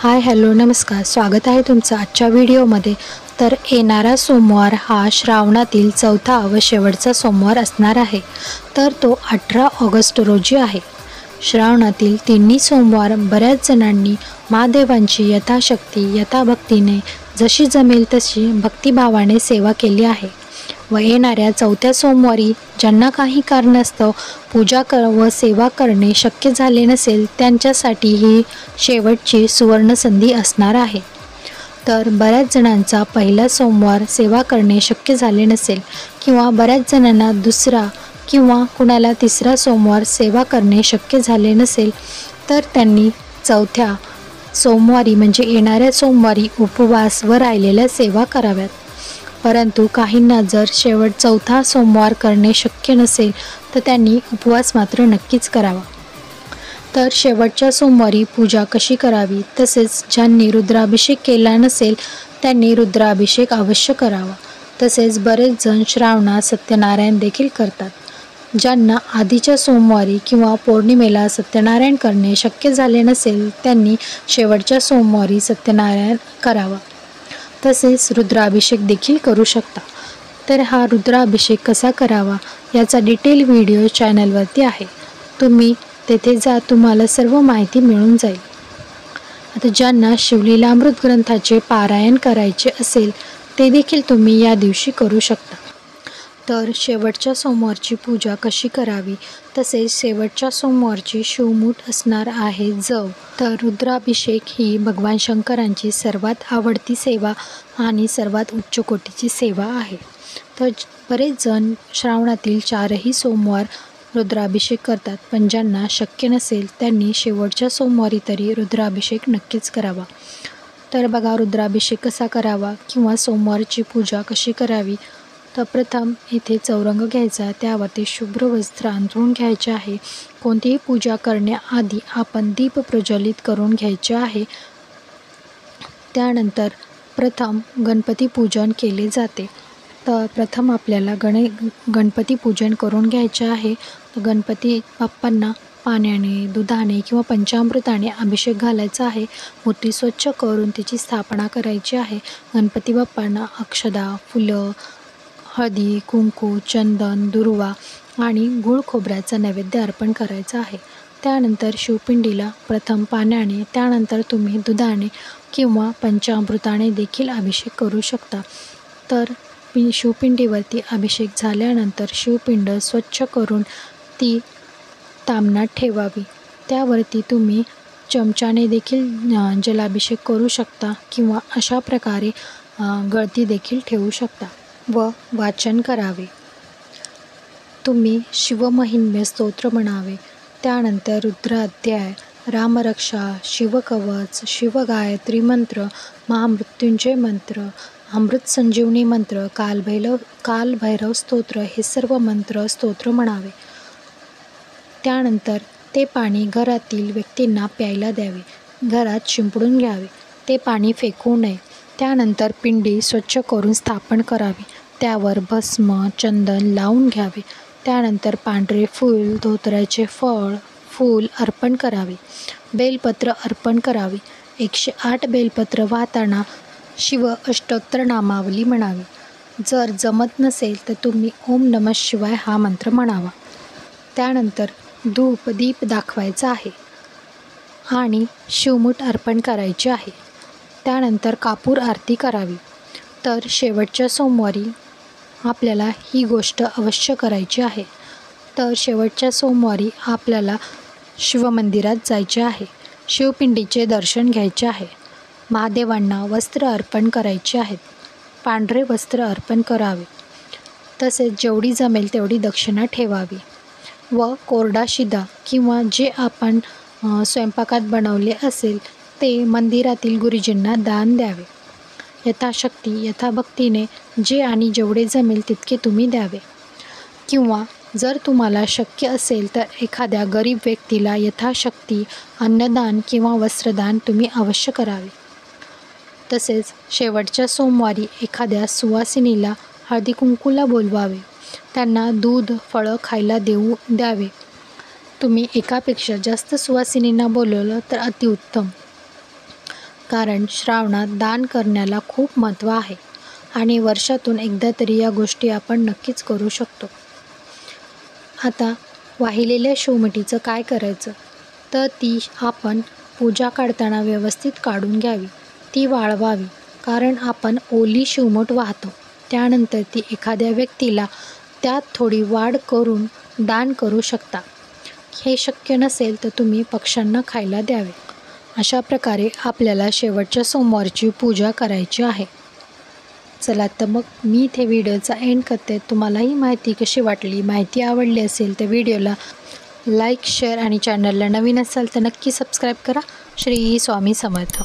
Hi hello नमस्कार, स्वागत आहे तुमचं आजच्या व्हिडिओमध्ये। तर येणारा सोमवार हा श्रावणातील चौथा व शेवटचा सोमवार असणार आहे। तर तो 18 ऑगस्ट रोजी आहे। श्रावणातील तिन्ही सोमवार बऱ्याच जणांनी महादेवांची यथाशक्ती यथाभक्तीने जशी जमेल तशी भक्तिभावाने सेवा केली आहे व येणाऱ्या चौथ्या सोमवारी ज्यांना काही कारणास्तव पूजा व सेवा करणे शक्य झाले नसेल त्यांच्यासाठी ही शेवटची सुवर्ण संधी असणार आहे। तर बऱ्याच जणांचा पहिला सोमवार सेवा करणे शक्य झाले नसेल किंवा बऱ्याच जणांना दुसरा किंवा कुणाला तिसरा सोमवार सेवा करणे शक्य झाले नसेल तर त्यांनी चौथ्या सोमवारी म्हणजे येणाऱ्या सोमवारी उपवास व राहिलेल्या सेवा कराव्यात। परंतु काहींना जर शेवट चौथा सोमवार करणे शक्य नसेल तर त्यांनी उपवास मात्र नक्कीच करावा। तर शेवटच्या सोमवारी पूजा कशी करावी, तसेच ज्यांनी रुद्राभिषेक केला नसेल त्यांनी रुद्राभिषेक अवश्य करावा। तसेच बरेच जण श्रावणात सत्यनारायण देखील करतात। ज्यांना आधीच्या सोमवारी किंवा पौर्णिमेला सत्यनारायण करणे शक्य झाले नसेल त्यांनी शेवटच्या सोमवारी सत्यनारायण करावा। तसेच रुद्राभिषेक देखील करू शकता। तर हा रुद्राभिषेक कसा करावा याचा डिटेल व्हिडिओ चॅनलवरती आहे, तुम्ही तेथे जा, तुम्हाला सर्व माहिती मिळून जाईल। आता ज्यांना शिवलीलामृत ग्रंथाचे पारायण करायचे असेल ते देखील तुम्ही या दिवशी करू शकता। तर शेवटच्या सोमवारची पूजा कशी करावी, तसेच शेवटच्या सोमवारची शिवमूठ असणार आहे जव। तर रुद्राभिषेक ही भगवान शंकरांची सर्वात आवडती सेवा आणि सर्वात उच्च कोटीची सेवा आहे। तर बरेच जण श्रावणातील 4ही सोमवार रुद्राभिषेक करतात, पण ज्यांना शक्य नसेल त्यांनी शेवटच्या सोमवारी तरी रुद्राभिषेक नक्कीच करावा। तर बघा रुद्राभिषेक कसा करावा किंवा सोमवारची पूजा कशी करावी। तर प्रथम इथे चौरंग घ्यायचा, त्यावरती शुभ्र वस्त्र अंथरून घ्यायचे आहे। कोणतीही पूजा करण्याआधी आपण दीप प्रज्वलित करून घ्यायचे आहे। त्यानंतर प्रथम गणपती पूजन केले जाते। तर प्रथम आपल्याला गणपती पूजन करून घ्यायचे आहे। तर गणपती बाप्पांना पाण्याने, दुधाने किंवा पंचामृताने अभिषेक घालायचा आहे। मूर्ती स्वच्छ करून तिची स्थापना करायची आहे। गणपती बाप्पांना अक्षदा, फुलं, हळदी, कुंकू, चंदन, दुर्वा आणि गूळ खोबऱ्याचा नैवेद्य अर्पण करायचा आहे। त्यानंतर शिवपिंडीला प्रथम पाण्याने, त्यानंतर तुम्ही दुधाने किंवा पंचामृताने देखील अभिषेक करू शकता। तर शिवपिंडीवरती अभिषेक झाल्यानंतर शिवपिंड स्वच्छ करून ती तामनात ठेवावी। त्यावरती तुम्ही चमच्याने देखील जलाभिषेक करू शकता किंवा अशा प्रकारे गळती देखील ठेवू शकता व वाचन करावे। तुम्ही शिवमहिम्य स्तोत्र म्हणावे। त्यानंतर रुद्राध्याय, रामरक्षा, शिवकवच, शिवगायत्री मंत्र, महामृत्युंजय मंत्र, अमृत संजीवनी मंत्र, कालभैरव स्तोत्र हे सर्व मंत्र स्तोत्र म्हणावे। त्यानंतर ते पाणी घरातील व्यक्तींना प्यायला द्यावे, घरात शिंपडून घ्यावे, ते पाणी फेकू नये। त्यानंतर पिंडी स्वच्छ करून स्थापन करावी, त्यावर भस्म, चंदन लावून घ्यावे। त्यानंतर पांढरे फूल, धोत्र्याचे फूल अर्पण करावे, बेलपत्र अर्पण करावे। 108 बेलपत्र वाहताना शिव अष्टोत्तर नामावली म्हणावी। जर जमत नसेल तर तुम्ही ओम नमः शिवाय हा मंत्र म्हणावा। त्यानंतर धूप दीप दाखवायचा आहे आणि शिवमूठ अर्पण करायची आहे। त्यानंतर कापूर आरती करावी। तर शेवटच्या सोमवारी आपल्याला ही गोष्ट अवश्य करायची आहे। तर शेवटच्या सोमवारी आपल्याला शिवमंदिरात जायचे आहे, शिवपिंडीचे दर्शन घ्यायचे आहे, महादेवांना वस्त्र अर्पण करायचे आहेत, पांढरे वस्त्र अर्पण करावे। तसेच जेवढी जमेल तेवढी दक्षिणा ठेवावी व कोरडा शिधा किंवा जे आपण स्वयंपाकात बनवले असेल ते मंदिरातील गुरुजींना दान द्यावे। यथाशक्ती यथाभक्तीने जे आणि जेवढे जमेल तितके तुम्ही द्यावे। किंवा जर तुम्हाला शक्य असेल तर एखाद्या गरीब व्यक्तीला यथाशक्ती अन्नदान किंवा वस्त्रदान तुम्ही अवश्य करावे। तसेच शेवटच्या सोमवारी एखाद्या सुवासिनीला हळदी कुंकूला बोलवावे, त्यांना दूध फळं खायला द्यावे। तुम्ही एकापेक्षा जास्त सुवासिनींना बोलवलं तर अतिउत्तम। कारण श्रावणात दान करण्याला खूप महत्त्व आहे आणि वर्षातून एकदा तरी या गोष्टी आपण नक्कीच करू शकतो. आता वाहिलेल्या शिवमुठीचं काय करायचं, तर ती आपण पूजा काढताना व्यवस्थित काढून घ्यावी, ती वाळवावी. कारण आपण ओली शिवमुठ वाहतो, त्यानंतर ती एखाद्या व्यक्तीला त्यात थोडी वाढ करून दान करू शकता. हे शक्य नसेल तर तुम्ही पक्ष्यांना खायला द्यावे. अशा प्रकारे आपल्याला शेवटच्या सोमवारची पूजा करायची आहे. चला तर मग मी इथे व्हिडिओचा एंड करते. तुम्हालाही माहिती कशी वाटली, माहिती आवडली असेल तर व्हिडिओला लाईक, शेअर आणि चॅनलला नवीन असाल तर नक्की सबस्क्राईब करा. श्री स्वामी समर्थ.